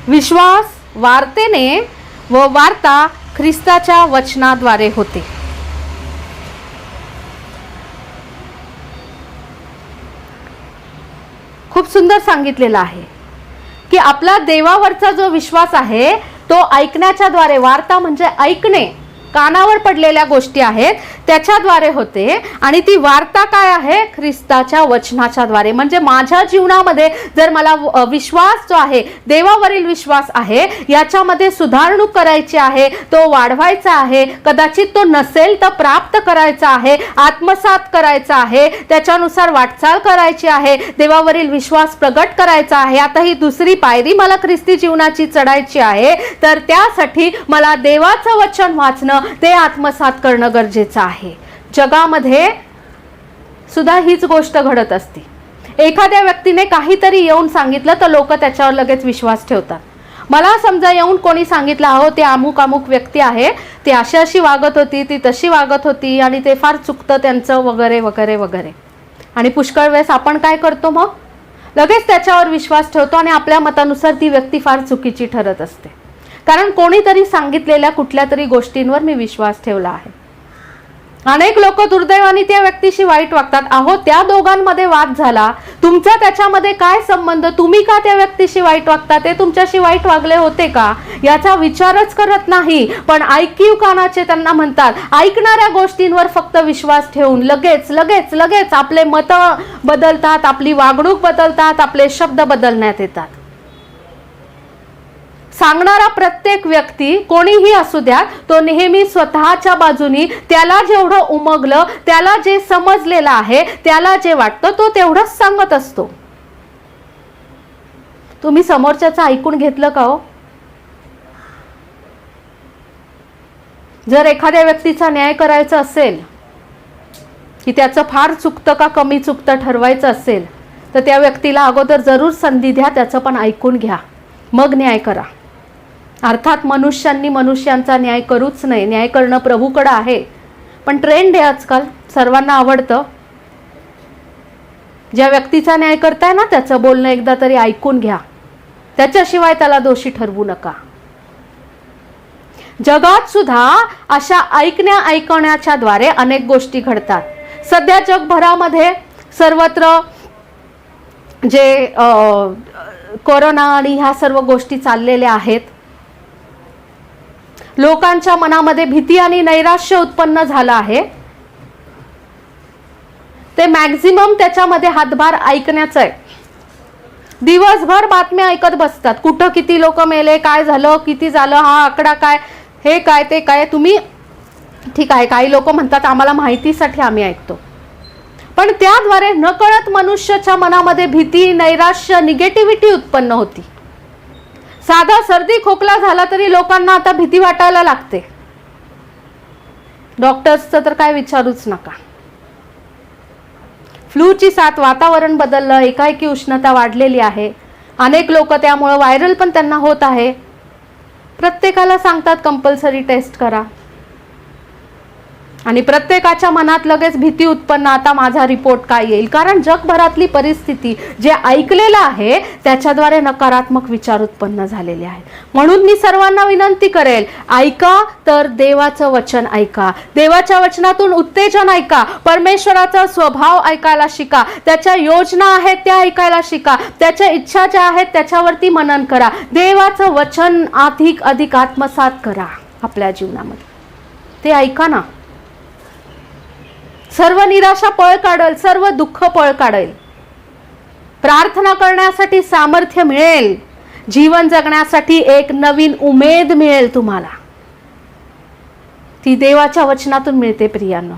Speaker 1: विश्वास वार्तेने व वार्ता ख्रिस्ताच्या वचनाद्वारे होते. खूप सुंदर सांगितलेलं आहे की आपला देवावरचा जो विश्वास आहे तो ऐकण्याच्या द्वारे, वार्ता म्हणजे ऐकणे, कानावर पडलेल्या गोष्टी आहेत त्याच्याद्वारे होते. आणि ती वार्ता काय आहे? ख्रिस्ताच्या वचनाच्या द्वारे. म्हणजे माझ्या जीवनामध्ये जर मला विश्वास जो आहे, देवावरील विश्वास आहे, याच्यामध्ये सुधारणूक करायची आहे, तो वाढवायचा आहे, कदाचित तो नसेल तर प्राप्त करायचा आहे, आत्मसात करायचा आहे, त्याच्यानुसार वाटचाल करायची आहे, देवावरील विश्वास प्रगट करायचा आहे. आता ही दुसरी पायरी मला ख्रिस्ती जीवनाची चढायची आहे, तर त्यासाठी मला देवाचं वचन वाचणं, ते आत्मसात करणं गरजेचं आहे. जगामध्ये सुद्धा हीच गोष्ट घडत असते. एखाद्या व्यक्तीने काहीतरी येऊन सांगितलं तर लोक त्याच्यावर लगेच विश्वास ठेवतात. मला समजा येऊन कोणी सांगितलं, अहो ते अमुक अमुक व्यक्ती आहे, ती अशी अशी वागत होती, ती तशी वागत होती आणि ते फार चुकतं त्यांचं वगैरे वगैरे वगैरे. आणि पुष्कळ वेळेस आपण काय करतो, मग लगेच त्याच्यावर विश्वास ठेवतो आणि आपल्या मतानुसार ती व्यक्ती फार चुकीची ठरत असते. कारण कोणीतरी सांगितलेल्या कुठल्या तरी गोष्टींवर मी विश्वास ठेवला आहे. अनेक लोक दुर्दैवाने त्या व्यक्तीशी वाईट वागतात. अहो त्या दोघांमध्ये वाद झाला, तुमचा त्याच्यामध्ये काय संबंध? तुम्ही का त्या व्यक्तीशी वाईट वागता? ते तुमच्याशी वाईट वागले होते का याचा विचारच करत नाही. पण ऐकीव कानाचे त्यांना म्हणतात. ऐकणाऱ्या गोष्टींवर फक्त विश्वास ठेवून लगेच लगेच लगेच आपले मत बदलतात, आपली वागणूक बदलतात, आपले शब्द बदलण्यात येतात. सांगणारा प्रत्येक व्यक्ती कोणीही असू द्या, तो नेहमी स्वतःच्या बाजूनी त्याला जेवढं उमगलं, त्याला जे समजलेलं आहे, त्याला जे वाटतं तो तेवढंच सांगत असतो. तुम्ही समोरच्याचं ऐकून घेतलं का हो? जर एखाद्या व्यक्तीचा न्याय करायचा असेल, की त्याचं फार चुकतं का कमी चुकतं ठरवायचं असेल, तर त्या व्यक्तीला अगोदर जरूर संधी द्या, त्याचं पण ऐकून घ्या, मग न्याय करा. अर्थात मनुष्यांनी मनुष्यांचा न्याय करूच नाही, न्याय करणं प्रभूकडे आहे. पण ट्रेंड आहे आजकाल, सर्वांना आवडतं. ज्या व्यक्तीचा न्याय करताय ना, त्याचं बोलणं एकदा तरी ऐकून घ्या, त्याच्याशिवाय त्याला दोषी ठरवू नका. जगात सुद्धा अशा ऐकण्याच्या द्वारे अनेक गोष्टी घडतात. सध्या जगभरामध्ये सर्वत्र जे कोरोना आणि ह्या सर्व गोष्टी चाललेल्या आहेत, लोकांच्या मनामध्ये भीती आणि नैराश्य उत्पन्न झालं आहे. ते मॅक्झिमम त्याच्यामध्ये हातभार ऐकण्याचं आहे. दिवसभर बातम्या ऐकत बसतात, कुठं किती लोक मेले, काय झालं, किती झालं, हा आकडा काय, हे काय, ते काय. तुम्ही ठीक आहे, काही लोक म्हणतात आम्हाला माहितीसाठी आम्ही ऐकतो, पण त्याद्वारे नकळत मनुष्याच्या मनामध्ये भीती, नैराश्य, निगेटिव्हिटी उत्पन्न होती. साधा सर्दी खोकला झाला तरी लोकांना आता भीती वाटायला लागते. डॉक्टर्सचं तर काय विचारूच नका. फ्लूची साथ, वातावरण बदललं, एकाएकी उष्णता वाढलेली आहे. अनेक लोक त्यामुळे व्हायरल पण त्यांना होत आहे. प्रत्येकाला सांगतात कंपल्सरी टेस्ट करा आणि प्रत्येकाच्या मनात लगेच भीती उत्पन्न, आता माझा रिपोर्ट काय येईल. कारण जगभरातली परिस्थिती जे ऐकलेलं आहे त्याच्याद्वारे नकारात्मक विचार उत्पन्न झालेले आहेत. म्हणून मी सर्वांना विनंती करेल, ऐका तर देवाचं वचन ऐका. देवाच्या वचनातून उत्तेजन ऐका. परमेश्वराचा स्वभाव ऐकायला शिका. त्याच्या योजना आहेत त्या ऐकायला शिका. त्याच्या इच्छा ज्या आहेत त्याच्यावरती मनन करा. देवाचं वचन अधिक आत्मसात करा आपल्या जीवनामध्ये. ते ऐका ना. सर्व निराशा पळ काढेल, सर्व दुःख पळ काढेल. प्रार्थना करण्यासाठी सामर्थ्य मिळेल. जीवन जगण्यासाठी एक नवीन उमेद मिळेल तुम्हाला. ती देवाच्या वचनातून मिळते प्रियांनो.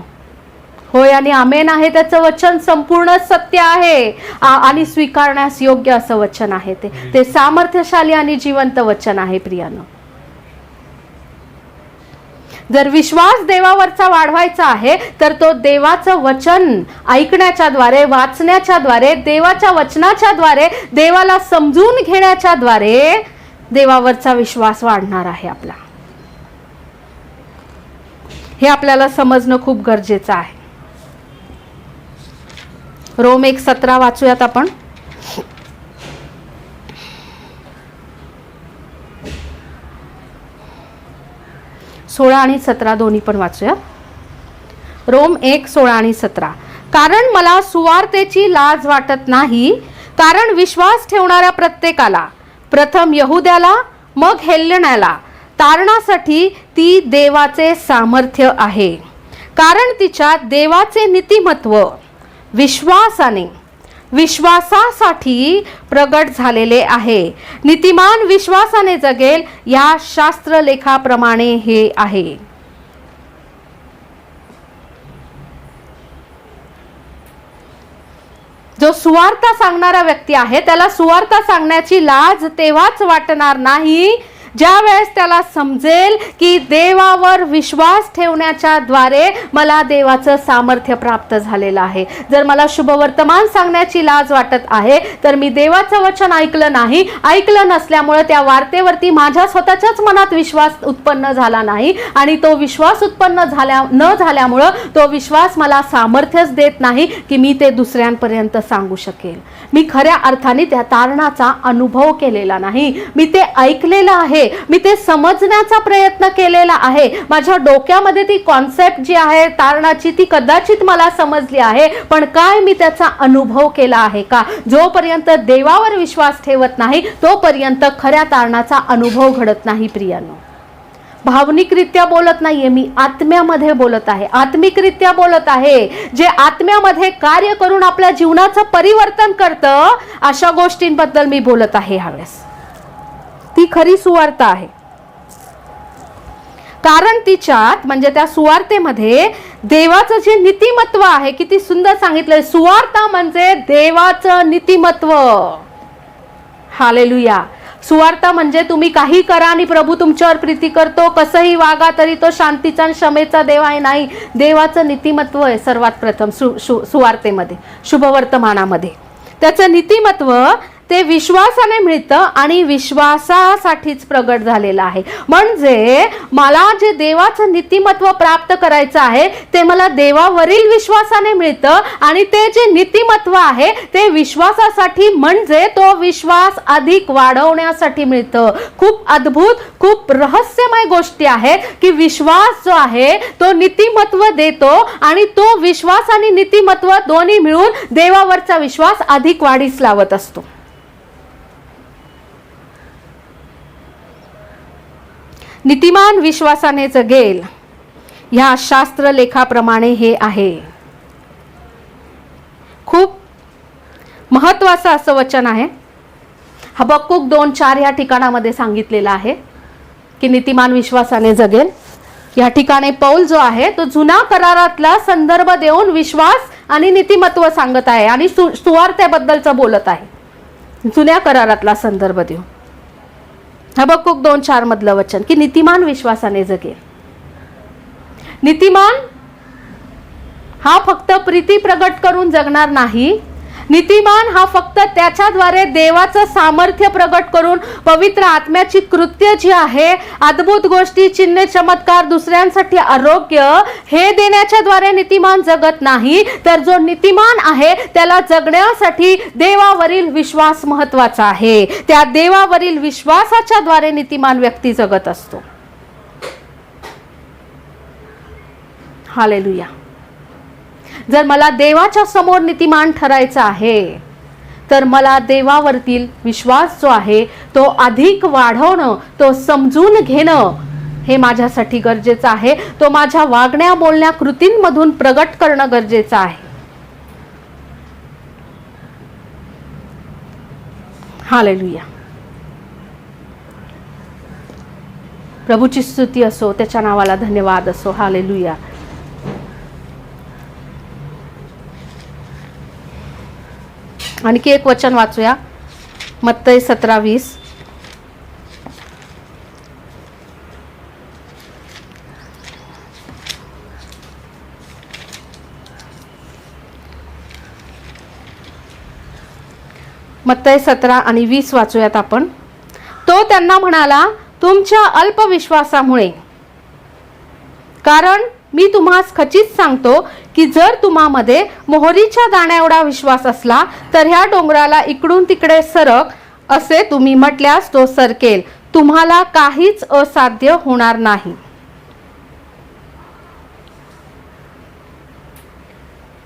Speaker 1: होय आणि आमेन आहे. त्याचं वचन संपूर्ण सत्य आहे आणि स्वीकारण्यास योग्य असं वचन आहे. ते सामर्थ्यशाली आणि जिवंत वचन आहे प्रियांनो. जर विश्वास देवावरचा वाढवायचा आहे तर तो देवाचं वचन ऐकण्याच्या द्वारे, वाचण्याच्या द्वारे, देवाच्या वचनाच्या द्वारे, देवाला समजून घेण्याच्या द्वारे देवावरचा विश्वास वाढणार आहे आपला. हे आपल्याला समजणं खूप गरजेचं आहे. रोम 1:17 वाचूयात आपण. सोळा आणि 17 दोन्ही पण वाचूया. रोम 1:16 आणि 17. कारण मला सुवार्तेची लाज वाटत नाही, कारण विश्वास ठेवणाऱ्या प्रत्येकाला, प्रथम यहुद्याला मग हेल्लेण्याला तारणासाठी ती देवाचे सामर्थ्य आहे. कारण तिच्यात देवाचे नीतिमत्व विश्वासासाठी प्रगट झालेले आहे. नीतिमान विश्वासाने जगेल या शास्त्रलेखाप्रमाणे हे आहे. जो सुवार्ता सांगणारा व्यक्ती आहे त्याला सुवार्ता सांगण्याची लाज तेव्हाच वाटणार नाही ज्या वेळेस त्याला समजेल की देवावर विश्वास ठेवण्याच्या द्वारे मला देवाचं सामर्थ्य प्राप्त झालेलं आहे. जर मला शुभवर्तमान सांगण्याची लाज वाटत आहे तर मी देवाचं वचन ऐकलं नाही. ऐकलं नसल्यामुळे त्या वार्तेवरती माझ्या स्वतःच्याच मनात विश्वास उत्पन्न झाला नाही आणि तो विश्वास उत्पन्न न झाल्यामुळं तो विश्वास मला सामर्थ्यच देत नाही की मी ते दुसऱ्यांपर्यंत सांगू शकेल. मी खऱ्या अर्थाने त्या तारणाचा अनुभव केलेला नाही. मी ते ऐकलेलं आहे, मी ते समजण्याचा प्रयत्न केलेला आहे. माझ्या डोक्यामध्ये ती कॉन्सेप्ट जी आहे तारणाची ती कदाचित मला समजली आहे, पण काय मी त्याचा अनुभव केला आहे का? जोपर्यंत देवावर विश्वास ठेवत नाही तोपर्यंत खऱ्या तारणाचा अनुभव घडत नाही प्रियांनो. भावनिकरित्या बोलत नाहीये मी, आत्म्यामध्ये बोलत आहे, आत्मिकरित्या बोलत आहे. जे आत्म्यामध्ये कार्य करून आपल्या जीवनाचं परिवर्तन करतं अशा गोष्टींबद्दल मी बोलत आहे ह्यावेळेस. ती खरी सुवार्ता आहे. कारण तिच्यात म्हणजे त्या सुवार्तेमध्ये देवाचं जे नीतिमत्व आहे, किती सुंदर सांगितलंय. सुवार्ता म्हणजे देवाचं नीतिमत्व. हालेलुया. सुवार्ता म्हणजे तुम्ही काही करा आणि प्रभू तुमच्यावर प्रीती करतो, कसंही वागा तरी तो शांतीचा आणि क्षमेचा देव आहे. नाही, देवाचं नीतिमत्व आहे सर्वात प्रथम सुवार्तेमध्ये, शुभवर्तमानामध्ये. त्याचं नीतिमत्व ते विश्वासाने मिळतं आणि विश्वासासाठीच प्रगट झालेलं आहे. म्हणजे मला जे देवाचं नीतिमत्व प्राप्त करायचं आहे ते मला देवावरील विश्वासाने मिळतं आणि ते जे नीतिमत्व आहे ते विश्वासासाठी म्हणजे तो विश्वास अधिक वाढवण्यासाठी मिळतं. खूप अद्भुत, खूप रहस्यमय गोष्टी आहेत की विश्वास जो आहे तो नीतिमत्व देतो आणि तो विश्वास आणि नीतिमत्व दोन्ही मिळून देवावरचा विश्वास अधिक वाढीस लावत असतो. नीतिमान विश्वासाने जगेल ह्या शास्त्रलेखाप्रमाणे हे आहे. खूप महत्वाचं असं वचन आहे. हबक्कुक 2:4 या ठिकाणामध्ये सांगितलेलं आहे की नीतिमान विश्वासाने जगेल. या ठिकाणी पौल जो आहे तो जुना करारातला संदर्भ देऊन विश्वास आणि नीतिमत्व सांगत आहे आणि सुवार्तेबद्दलचं बोलत आहे. जुन्या करारातला संदर्भ देऊन हबक्कुक 2:4 मधलं वचन की नीतिमान विश्वासाने जगेल. नीतिमान हा फक्त प्रीती प्रगट करून जगणार नाही, नीतिमान हा फक्त त्याच्याद्वारे देवाचं सामर्थ्य प्रगट करून पवित्र आत्म्याची कृत्य जी आहे, अद्भुत गोष्टी, चिन्हे, चमत्कार, दुसऱ्यांसाठी आरोग्य हे देण्याच्या द्वारे नीतिमान जगत नाही, तर जो नीतिमान आहे त्याला जगण्यासाठी देवावरील विश्वास महत्वाचा आहे. त्या देवावरील विश्वासाच्या द्वारे नीतिमान व्यक्ती जगत असतो. हालेलुया. जर मला देवाच्या समोर नीतिमान ठरायचं आहे, तर मला देवावरतील विश्वास जो आहे तो अधिक वाढवणं, तो समजून घेणं हे माझ्यासाठी गरजेचं आहे. तो माझ्या वागण्या, बोलण्या, कृतींमधून प्रगट करणं गरजेचं आहे. हालेलुया. प्रभूची स्तुती असो, त्याच्या नावाला धन्यवाद असो. हालेलुया. आणखी एक वचन वाचूया, मत्तई 17:20. मत्तई 17:20 वाचूयात आपण. तो त्यांना म्हणाला, तुमच्या अल्पविश्वासामुळे, कारण मी तुम्हास खचित सांगतो की जर तुम्हामध्ये मोहरीच्या दाण्या एवढा विश्वास असला तर ह्या डोंगराला इकडून तिकडे सरक असे तुम्ही म्हटल्यास तो सरकेल, तुम्हाला काहीच असाध्य होणार नाही.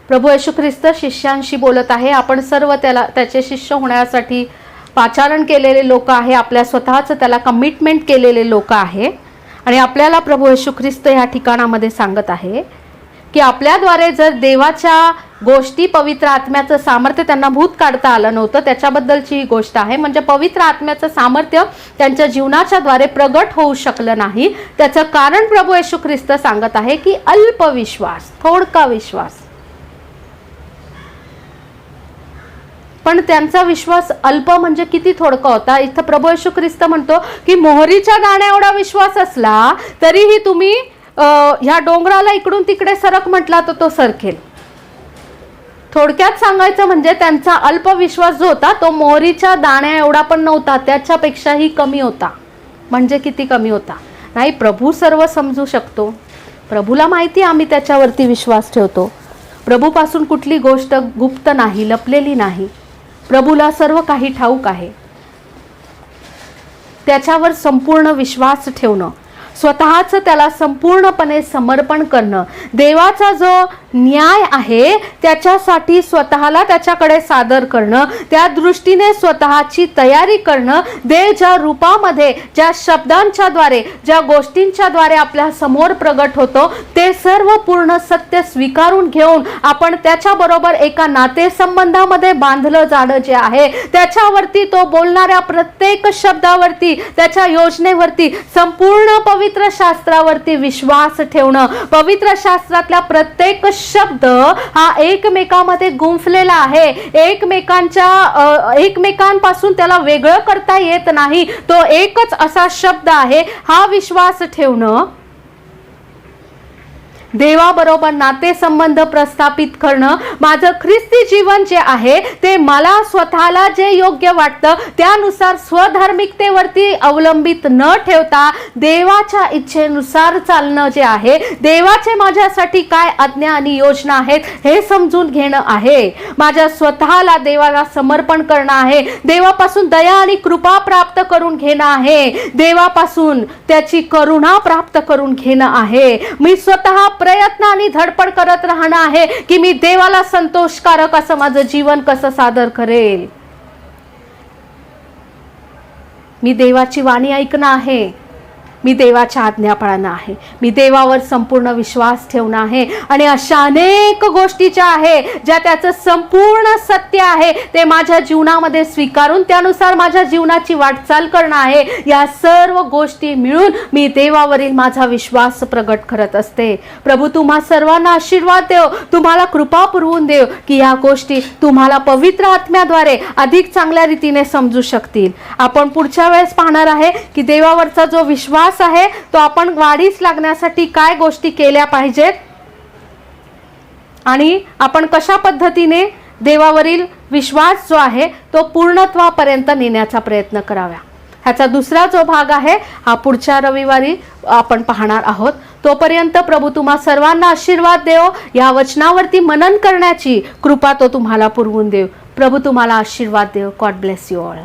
Speaker 1: प्रभू येशू ख्रिस्त शिष्यांशी बोलत आहे. आपण सर्व त्याचे शिष्य होण्यासाठी पाचारण केलेले लोक आहे, आपल्या स्वतःचं त्याला कमिटमेंट केलेले लोक आहे. आणि आपल्याला प्रभू येशू ख्रिस्त या ठिकाणामध्ये सांगत आहे की आपल्याद्वारे जर देवाच्या गोष्टी, पवित्र आत्म्याचं सामर्थ्य त्यांना भूत काढता आलं नव्हतं, त्याच्याबद्दलची ही गोष्ट आहे. म्हणजे पवित्र आत्म्याचं सामर्थ्य त्यांच्या जीवनाच्या द्वारे प्रगट होऊ शकलं नाही. त्याचं कारण प्रभू येशू ख्रिस्त सांगत आहे की अल्पविश्वास, थोडका विश्वास. पण त्यांचा विश्वास अल्प म्हणजे किती थोडका होता. इथं प्रभू येशू ख्रिस्त म्हणतो की मोहरीच्या दाण्या एवढा विश्वास असला तरीही तुम्ही ह्या डोंगराला इकडून तिकडे सरक म्हटला तर तो सरकेल. थोडक्यात सांगायचं म्हणजे त्यांचा अल्पविश्वास जो होता तो मोहरीच्या दाण्या एवढा पण नव्हता, त्याच्यापेक्षाही कमी होता. म्हणजे किती कमी होता. नाही, प्रभू सर्व समजू शकतो. प्रभूला माहिती आम्ही त्याच्यावरती विश्वास ठेवतो. प्रभूपासून कुठली गोष्ट गुप्त नाही, लपलेली नाही. प्रभूला सर्व काही ठाऊक आहे. त्याच्यावर संपूर्ण विश्वास ठेवणं, स्वतःचं त्याला संपूर्णपणे समर्पण करणं, देवाचा जो न्याय आहे त्याच्यासाठी स्वतःला त्याच्याकडे सादर करणं, त्या दृष्टीने स्वतःची तयारी करणं, देव ज्या रूपामध्ये, ज्या शब्दांच्या द्वारे, ज्या गोष्टींच्या द्वारे आपल्या समोर प्रगट होतो ते सर्व पूर्ण सत्य स्वीकारून घेऊन आपण त्याच्याबरोबर एका नातेसंबंधामध्ये बांधलं जाणं जे आहे, त्याच्यावरती तो बोलणाऱ्या प्रत्येक शब्दावरती, त्याच्या योजनेवरती, संपूर्ण पवित्र शास्त्रावरती विश्वास ठेवणं. पवित्र शास्त्रातल्या प्रत्येक शब्द हा एकमेकांमध्ये गुंफलेला आहे. एकमेकांपासून त्याला वेगळं करता येत नाही. तो एकच असा शब्द आहे. हा विश्वास ठेवणं, देवाबरोबर नातेसंबंध प्रस्थापित करणं, माझं ख्रिस्ती जीवन जे आहे ते मला स्वतःला जे योग्य वाटतं त्यानुसार स्वधार्मिकतेवरती अवलंबित न ठेवता देवाच्या इच्छेनुसार चालणं जे आहे, देवाचे माझ्यासाठी काय आज्ञा आणि योजना आहेत हे समजून घेणं आहे. माझ्या स्वतःला देवाला समर्पण करणं आहे. देवापासून दया आणि कृपा प्राप्त करून घेणं आहे. देवापासून त्याची करुणा प्राप्त करून घेणं आहे. मी स्वतः प्रयत्न आणि धडपड करत राहणं आहे की मी देवाला संतोषकारक असं माझं जीवन कसं सादर करेल. मी देवाची वाणी ऐकणं आहे. मी देवाच्या आज्ञा पाळणं आहे. मी देवावर संपूर्ण विश्वास ठेवणं आहे. आणि अशा अनेक गोष्टी ज्या आहे, ज्या त्याचं संपूर्ण सत्य आहे ते माझ्या जीवनामध्ये स्वीकारून त्यानुसार माझ्या जीवनाची वाटचाल करणं आहे. या सर्व गोष्टी मिळून मी देवावरील माझा विश्वास प्रगट करत असते. प्रभू तुम्हा सर्वांना आशीर्वाद देव, तुम्हाला कृपा पुरवून देव की या गोष्टी तुम्हाला पवित्र आत्म्याद्वारे अधिक चांगल्या रीतीने समजू शकतील. आपण पुढच्या वेळेस पाहणार आहे की देवावरचा जो विश्वास विश्वास आहे तो आपण वाढीस लागण्यासाठी काय गोष्टी केल्या पाहिजेत आणि आपण कशा पद्धतीने देवावरील विश्वास जो आहे तो पूर्णत्वापर्यंत नेण्याचा प्रयत्न करावा, ह्याचा दुसरा जो भाग आहे हा पुढच्या रविवारी आपण पाहणार आहोत. तोपर्यंत प्रभू तुम्हा सर्वांना आशीर्वाद देव. या वचनावरती मनन करण्याची कृपा तो तुम्हाला पुरवून देव. प्रभू तुम्हाला आशीर्वाद देव. God bless you all.